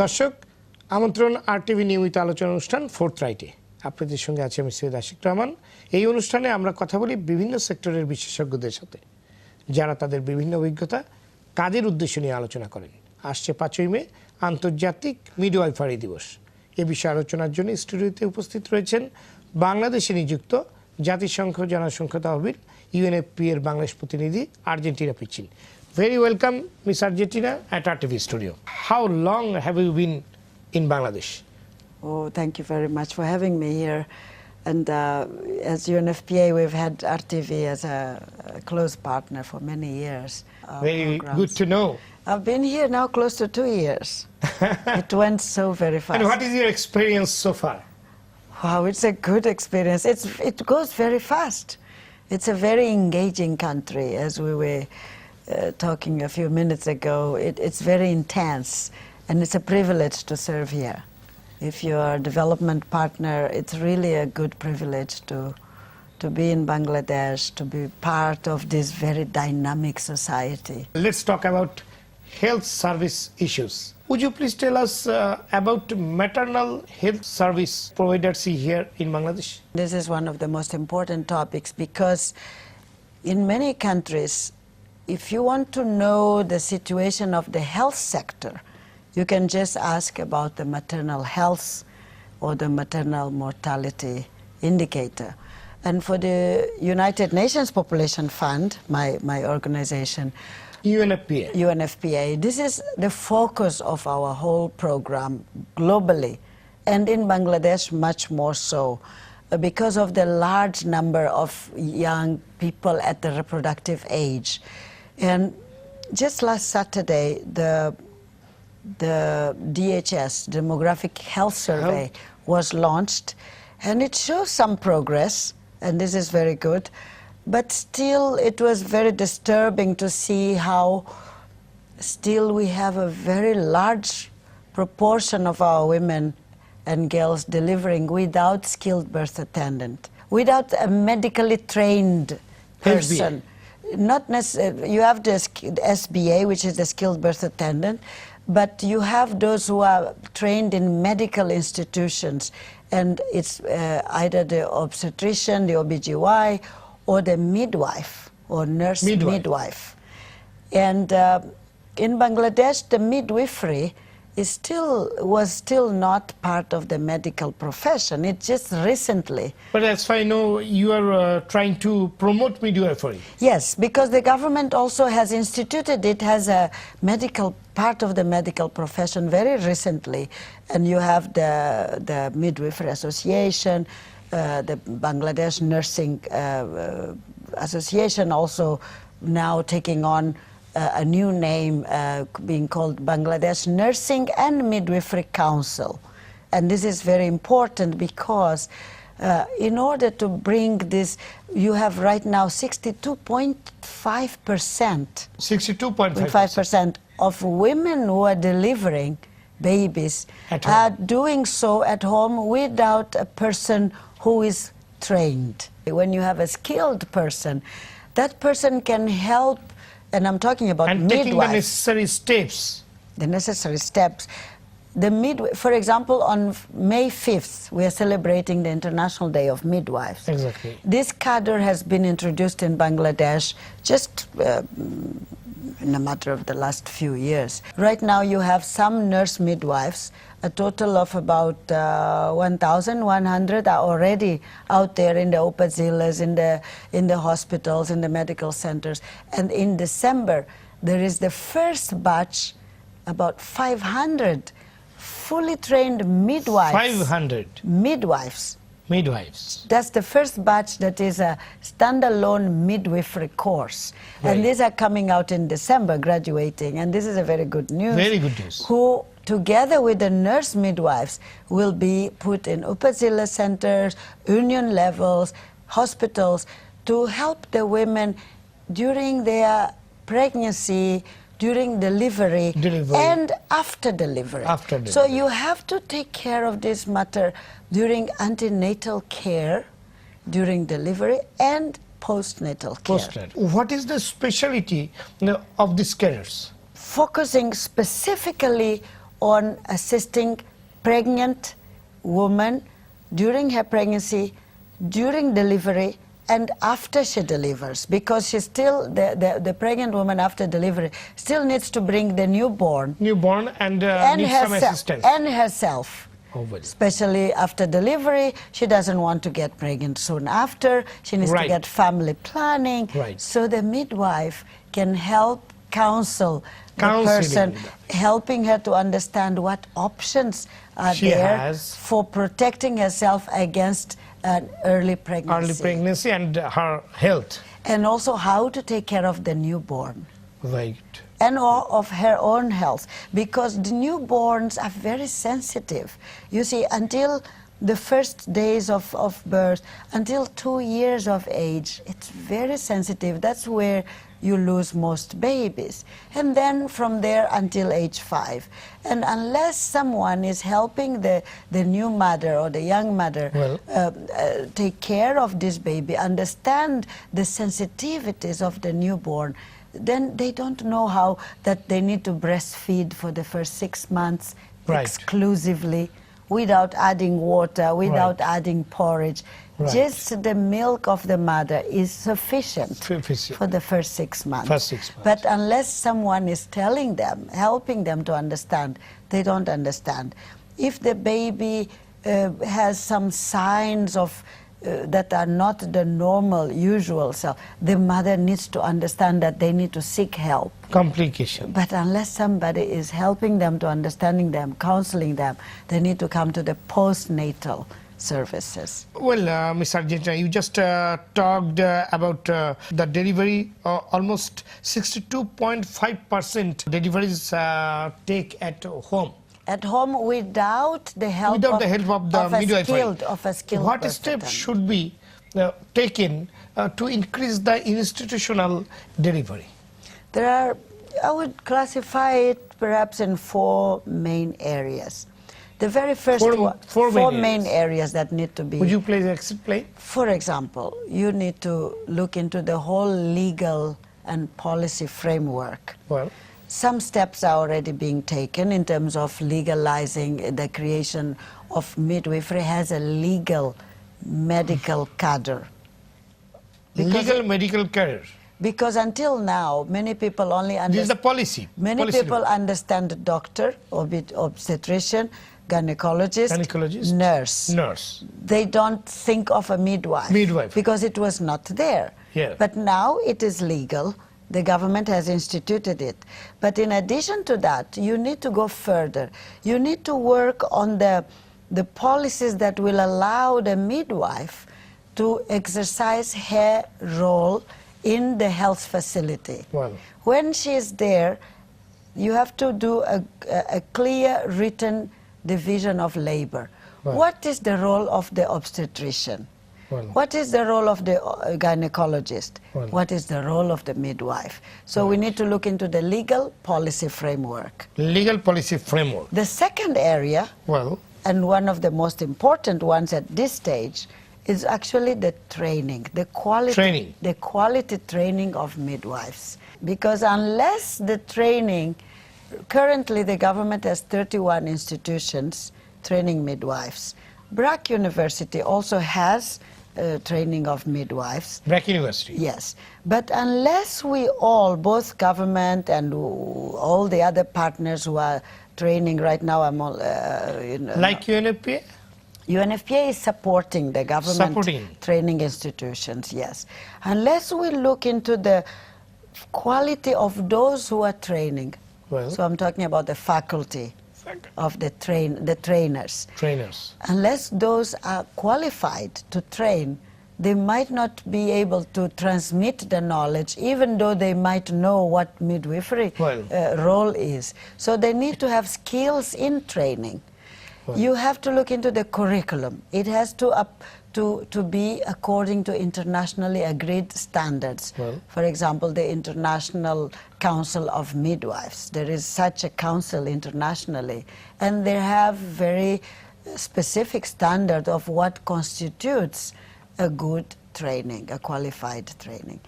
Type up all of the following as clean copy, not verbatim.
দর্শক আমন্ত্রণ RTV নিয়মিত আলোচনা অনুষ্ঠান ফোর্থরাইটে আপনাদের সঙ্গে আছি আমি সৈয়দ আশিক রহমান। এই অনুষ্ঠানে আমরা কথা বলি বিভিন্ন সেক্টরের বিশেষজ্ঞদের সাথে যারা তাদের বিভিন্ন অভিজ্ঞতা কাজের উদ্দেশ্য নিয়ে আলোচনা করেন। আসছে 5ই মে আন্তর্জাতিক মিডওয়াইফারি দিবস। এ বিষয়ে আলোচনার জন্য স্টুডিওতে উপস্থিত রয়েছেন বাংলাদেশে নিযুক্ত জাতিসংঘ জনসংখ্যা তহবিল UNFPA এর বাংলাদেশ প্রতিনিধি Argentina পিচিন। Very welcome, Miss Argentina, at RTV studio. How long have you been in Bangladesh? Oh, thank you very much for having me here. And as UNFPA, we've had RTV as a close partner for many years. Very good to know. I've been here now close to 2 years. It went so very fast. And what is your experience so far? Wow, it's a good experience. It goes very fast. It's a very engaging country, as we were talking a few minutes ago. It's very intense, and it's a privilege to serve here. If you're a development partner, it's really a good privilege to be in Bangladesh, to be part of this very dynamic society. Let's talk about health service issues. Would you please tell us about maternal health service providers here in Bangladesh? This is one of the most important topics because in many countries, if you want to know the situation of the health sector, you can just ask about the maternal health or the maternal mortality indicator. And for the United Nations Population Fund, my organization, UNFPA, this is the focus of our whole program globally, and in Bangladesh much more so, because of the large number of young people at the reproductive age. And just last Saturday, the DHS, Demographic Health Survey, was launched, and it shows some progress, and this is very good, but still it was very disturbing to see how still we have a very large proportion of our women and girls delivering without skilled birth attendant, without a medically trained person. Not necessarily, you have the SBA, which is the skilled birth attendant, but you have those who are trained in medical institutions, and it's either the obstetrician, the OBGY, or the midwife, or nurse midwife. And in Bangladesh, the midwifery was still not part of the medical profession. It's just recently. But as far as I know, you are trying to promote midwifery. Yes, because the government also has instituted it as a medical part of the medical profession very recently. And you have the Midwifery Association, the Bangladesh Nursing Association also now taking on a new name being called Bangladesh Nursing and Midwifery Council. And this is very important because in order to bring this, you have right now 62.5% of women who are delivering babies are doing so at home without a person who is trained. When you have a skilled person, that person can help. And I'm talking about and midwives. Taking the necessary steps. The necessary steps. For example, on May 5th, we are celebrating the International Day of Midwives. Exactly. This cadre has been introduced in Bangladesh just in a matter of the last few years. Right now, you have some nurse midwives. A total of about 1,100 are already out there in the upazilas, in the hospitals, in the medical centers. And in December, there is the first batch, about 500 fully trained midwives. 500 midwives. Midwives. That's the first batch that is a standalone midwifery course. Right. And these are coming out in December, graduating. And this is a very good news. Very good news. Who, together with the nurse midwives, will be put in upazila centers, union levels, hospitals, to help the women during their pregnancy, during delivery, and after delivery. So you have to take care of this matter during antenatal care, during delivery, and postnatal care. What is the specialty of these carers? Focusing specifically on assisting pregnant women during her pregnancy, during delivery, and after she delivers, because she still, the pregnant woman after delivery still needs to bring the newborn and needs some assistance. And herself. Oh, well. Especially after delivery, she doesn't want to get pregnant soon after. She needs to get family planning. Right. So the midwife can help counsel the person, helping her to understand what options are there for protecting herself against an early pregnancy. Early pregnancy and her health. And also how to take care of the newborn. Right. And of her own health, because the newborns are very sensitive. You see, until the first days of birth, until 2 years of age, it's very sensitive. That's where you lose most babies. And then from there until age 5. And unless someone is helping the new mother or the young mother take care of this baby, understand the sensitivities of the newborn, then they don't know how that they need to breastfeed for the first 6 months exclusively, without adding water, without adding porridge. Just the milk of the mother is sufficient for the first 6 months. But unless someone is telling them, helping them to understand, they don't understand. If the baby has some signs of that are not the normal, usual self, the mother needs to understand that they need to seek help. Complication. But unless somebody is helping them to understanding them, counseling them, they need to come to the postnatal services. Well, Ms. Argentina, you just talked about the delivery. Almost 62.5% deliveries take at home. At home without the help of the midwifery. Of a skilled What person. steps should be taken to increase the institutional delivery? There are, I would classify it perhaps in 4 main areas. The very first four main areas that need to be. Would you please explain? For example, you need to look into the whole legal and policy framework. Well, some steps are already being taken in terms of legalizing the creation of midwifery as a legal medical cadre. Legal medical career. Because until now, many people only understand. This is the policy. Many people understand doctor, obstetrician, gynecologist, nurse. They don't think of a midwife. Because it was not there. Yeah. But now it is legal. The government has instituted it. But in addition to that, you need to go further. You need to work on the policies that will allow the midwife to exercise her role in the health facility. Well, when she is there, you have to do a clear written division of labor. Well, what is the role of the obstetrician? Well, what is the role of the gynecologist? Well, what is the role of the midwife? So we need to look into the legal policy framework. Legal policy framework. The second area, and one of the most important ones at this stage, is actually the training, the quality training of midwives. Because unless the training, currently the government has 31 institutions training midwives. Brack University also has training of midwives. Brack University? Yes. But unless we all, both government and all the other partners who are training right now, like UNFPA? UNFPA is supporting the government training institutions, yes. Unless we look into the quality of those who are training, so I'm talking about the faculty of the trainers. Unless those are qualified to train, they might not be able to transmit the knowledge, even though they might know what midwifery role is. So they need to have skills in training. You have to look into the curriculum. It has to be according to internationally agreed standards. For example, the International Council of Midwives. There is such a council internationally, and they have very specific standard of what constitutes a good training, a qualified training.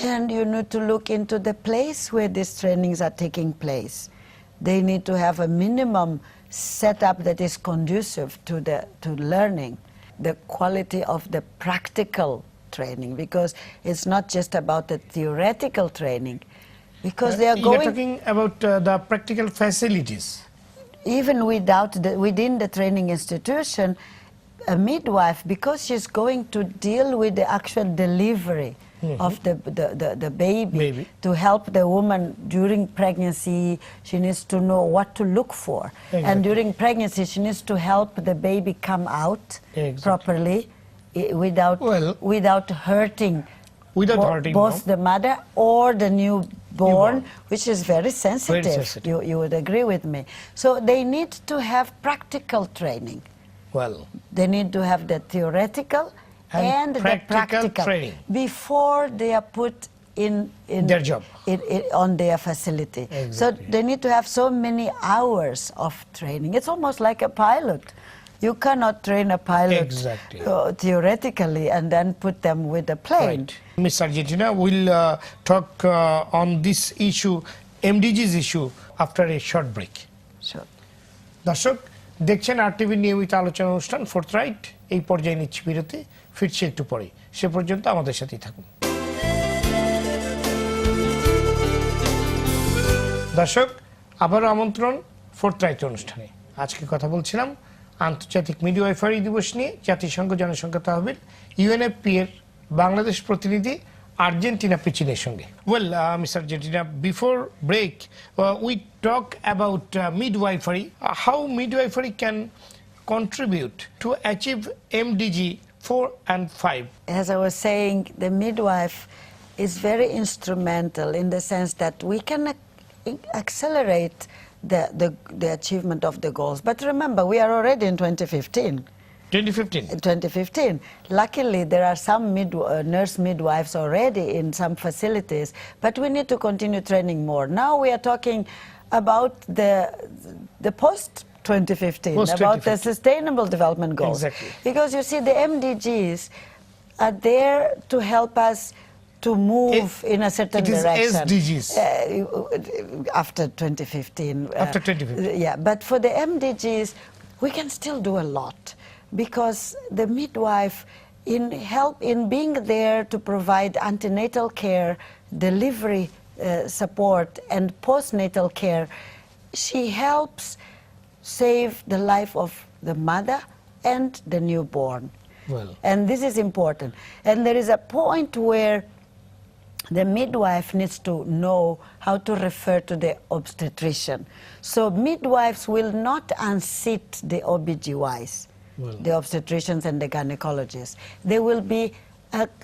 And you need to look into the place where these trainings are taking place. They need to have a minimum setup that is conducive to learning, the quality of the practical training, because it's not just about the theoretical training, because they are going... You're talking about the practical facilities. Even within the training institution, a midwife, because she's going to deal with the actual delivery of the baby, to help the woman during pregnancy, she needs to know what to look for. Exactly. And during pregnancy, she needs to help the baby come out properly without hurting both the mother or the newborn, which is very sensitive. You would agree with me. So they need to have practical training. Well, they need to have the theoretical and the practical training before they are put in their job, on their facility. Exactly. So they need to have so many hours of training. It's almost like a pilot. You cannot train a pilot theoretically and then put them with a plane. Right. Ms. Argentina, we'll talk on this issue, MDG's issue, after a short break. Sure. দর্শক দেখছেন RTV নিয়মিত আলোচনা অনুষ্ঠান ফোর্থরাইট। এই পর্যায়ে নিচ্ছি বিরতি, ফিরছি একটু পরে। সে পর্যন্ত আমাদের সাথেই থাকুন। দর্শক, আবারও আমন্ত্রণ ফোর্থরাইট অনুষ্ঠানে। আজকে কথা বলছিলাম আন্তর্জাতিক মিডওয়াইফারি দিবস নিয়ে জাতিসংঘ জনসংখ্যা তহবিল UNFPA এর বাংলাদেশ প্রতিনিধি Argentina Piccin সঙ্গে। Well, Ms. Argentina, before break, we talk about midwifery, how midwifery can contribute to achieve MDG 4 and 5. As I was saying, the midwife is very instrumental in the sense that we can accelerate the achievement of the goals. But remember, we are already in 2015. 2015. Luckily, there are some nurse midwives already in some facilities, but we need to continue training more. Now we are talking about the post-2015, about the Sustainable Development Goals. Exactly. Because you see, the MDGs are there to help us to move in a certain direction. SDGs. After 2015. After 2015. Yeah, but for the MDGs, we can still do a lot. Because the midwife, in being there to provide antenatal care, delivery support, and postnatal care, she helps save the life of the mother and the newborn. Well. And this is important. And there is a point where the midwife needs to know how to refer to the obstetrician. So midwives will not unseat the OBGYs. Well, the obstetricians and the gynecologists. They will be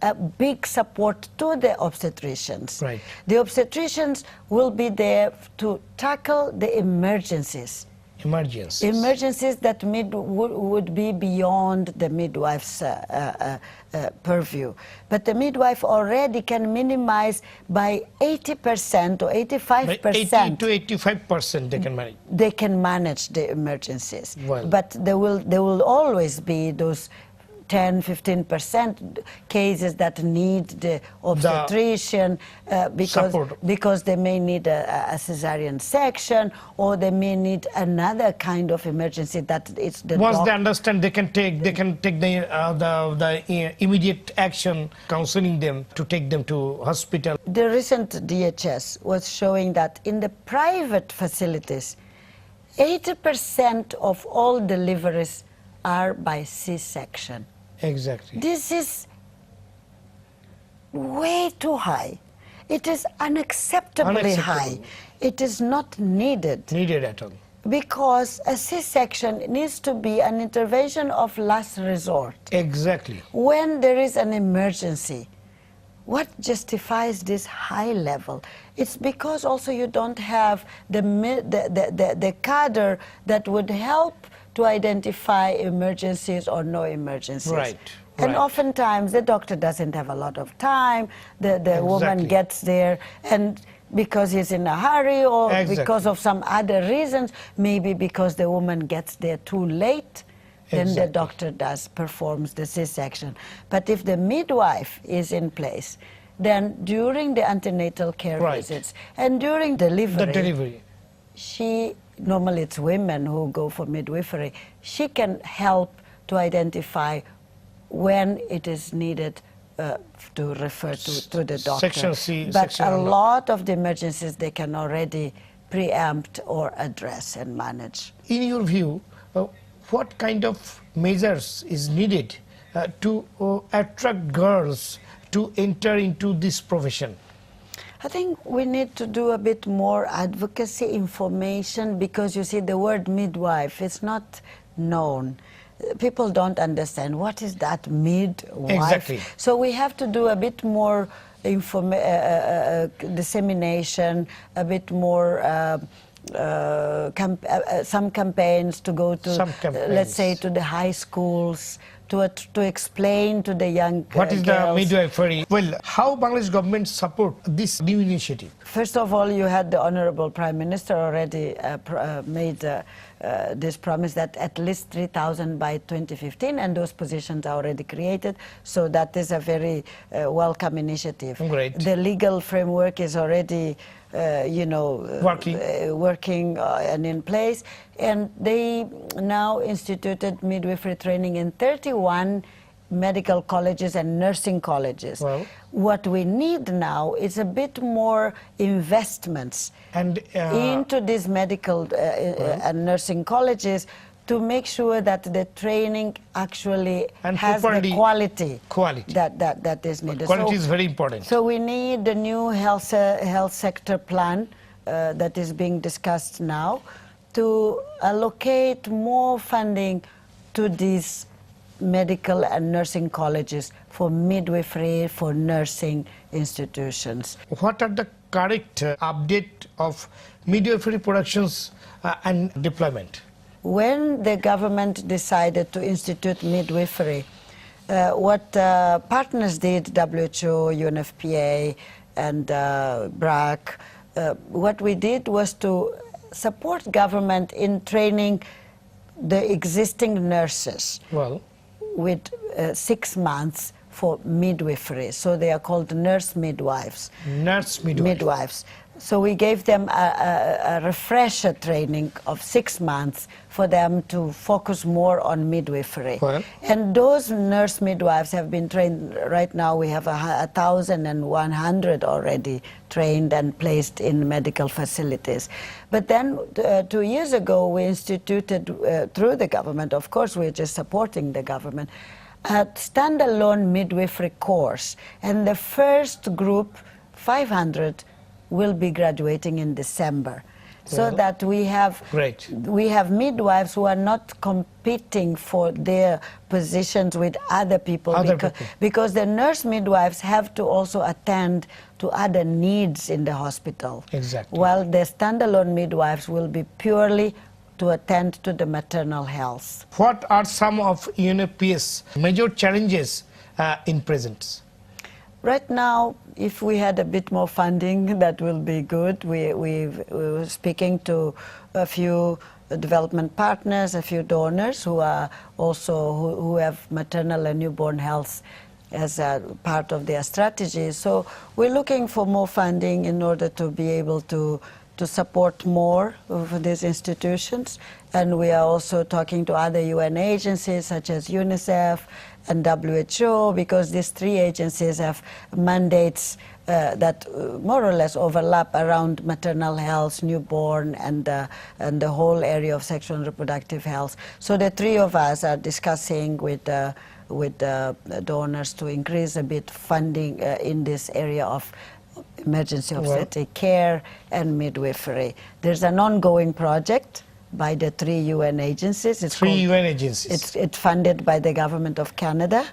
a big support to the obstetricians. Right. The obstetricians will be there to tackle the emergencies. Emergencies that would be beyond the midwife's purview. But the midwife already can minimize by 80% or 85%. By 80 to 85% they can manage. They can manage the emergencies. Well. But there will always be those 10-15% cases that need the obstetrician because they may need a cesarean section, or they may need another kind of emergency that it's the once they understand, they can take the immediate action, counseling them to take them to hospital. The recent DHS was showing that in the private facilities, 80% of all deliveries are by C-section. Exactly. This is way too high. It is unacceptably high. It is not needed. Needed at all. Because a C-section needs to be an intervention of last resort. Exactly. When there is an emergency. What justifies this high level? It's because also you don't have the cadre that would help to identify emergencies or no emergencies. Right. And oftentimes the doctor doesn't have a lot of time, the woman gets there, and because he's in a hurry or because of some other reasons, maybe because the woman gets there too late, then the doctor performs the C-section. But if the midwife is in place, then during the antenatal care visits and during delivery, normally it's women who go for midwifery, she can help to identify when it is needed to refer to the doctor. Section C, but section a no. lot of the emergencies they can already preempt or address and manage. In your view, what kind of measures is needed to attract girls to enter into this profession? I think we need to do a bit more advocacy, information, because you see the word midwife is not known. People don't understand what is that midwife. Exactly. So we have to do a bit more dissemination, a bit more some campaigns to go to, let's say, to the high schools, to explain to the young What is girls. the midwifery? Well, how Bangladesh government support this new initiative? First of all, you had the Honorable Prime Minister already made this promise that at least 3,000 by 2015, and those positions are already created. So that is a very welcome initiative. Great. The legal framework is already, working and in place. And they now instituted midwifery training in 31 medical colleges and nursing colleges. Well, what we need now is a bit more investments and into these medical and nursing colleges to make sure that the training actually and has the quality that is needed. Quality is very important. So we need the new health sector plan that is being discussed now to allocate more funding to these medical and nursing colleges for midwifery, for nursing institutions. What are the correct update of midwifery productions and deployment? When the government decided to institute midwifery, what partners did, WHO, UNFPA, and BRAC, what we did was to support government in training the existing nurses. Well, with 6 months for midwifery. So they are called nurse midwives. Nurse midwives. So we gave them a refresher training of 6 months for them to focus more on midwifery. Well. And those nurse midwives have been trained. Right now we have 1,100 already trained and placed in medical facilities. But then 2 years ago we instituted, through the government, of course we're just supporting the government, a standalone midwifery course. And the first group, 500, will be graduating in December. So that we have midwives who are not competing for their positions with other people, because the nurse midwives have to also attend to other needs in the hospital. Exactly. While the standalone midwives will be purely to attend to the maternal health. What are some of UNFPA's major challenges in present? Right now, if we had a bit more funding, that will be good. We were speaking to a few development partners, a few donors who are also who have maternal and newborn health as a part of their strategy. So we're looking for more funding in order to be able to support more of these institutions. And we are also talking to other UN agencies such as UNICEF and WHO, because these 3 agencies have mandates that more or less overlap around maternal health, newborn, and the whole area of sexual and reproductive health. So the 3 of us are discussing with donors to increase a bit funding in this area of emergency obstetric care and midwifery. There's an ongoing project by the 3 UN agencies. It's UN agencies. It's funded by the government of Canada.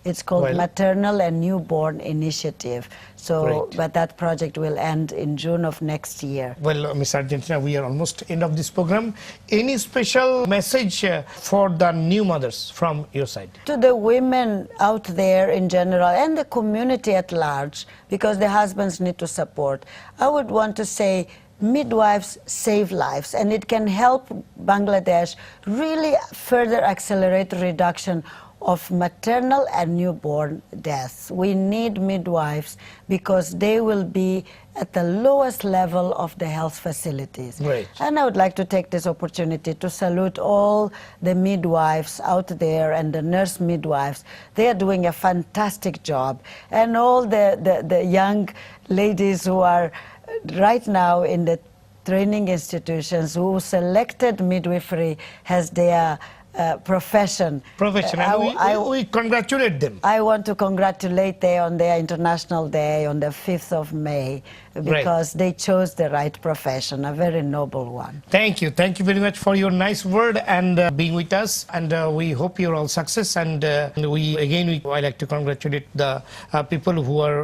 It's called Maternal and Newborn Initiative. So, but that project will end in June of next year. Well, Ms. Argentina, we are almost end of this program. Any special message for the new mothers from your side? To the women out there in general and the community at large, because the husbands need to support, I would want to say midwives save lives, and it can help Bangladesh really further accelerate the reduction of maternal and newborn deaths. We need midwives because they will be at the lowest level of the health facilities. Right. And I would like to take this opportunity to salute all the midwives out there and the nurse midwives. They are doing a fantastic job. And all the young ladies who are right now in the training institutions who selected midwifery as their profession. And we congratulate them. I want to congratulate them on their International Day on the 5th of May because they chose the right profession, a very noble one. Thank you very much for your nice word and being with us, and we hope you're all success, and I like to congratulate the people who are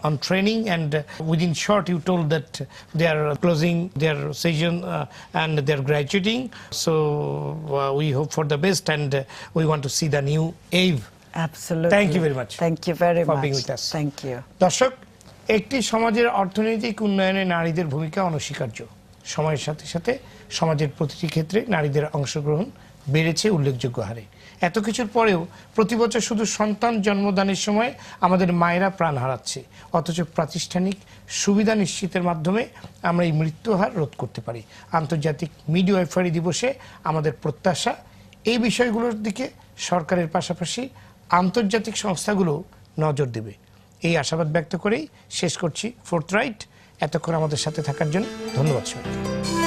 on training, and within short you told that they are closing their session and they're graduating, so we hope for the best, and we want to see the new Eve. Absolutely. Thank you very much. Thank you very for much being with us. Thank you. দর্শক, একটি সমাজের অর্থনৈতিক উন্নয়নে নারীদের ভূমিকা অনস্বীকার্য। সময়ের সাথে সাথে সমাজের প্রতিটি ক্ষেত্রে নারীদের অংশগ্রহণ বেড়েছে উল্লেখযোগ্য হারে। এত কিছুর পরেও প্রতি বছর শুধু সন্তান জন্মদানের সময় আমাদের মায়েরা প্রাণ হারাচ্ছে, অথচ প্রাতিষ্ঠানিক সুবিধা নিশ্চিতের মাধ্যমে আমরা এই মৃত্যুহার রোধ করতে পারি। আন্তর্জাতিক মিডওয়াইফারি দিবসে আমাদের প্রত্যাশা এই বিষয়গুলোর দিকে সরকারের পাশাপাশি আন্তর্জাতিক সংস্থাগুলো নজর দেবে। এই আশাবাদ ব্যক্ত করেই শেষ করছি ফোর্থরাইট। এতক্ষণ আমাদের সাথে থাকার জন্য ধন্যবাদ সবাইকে।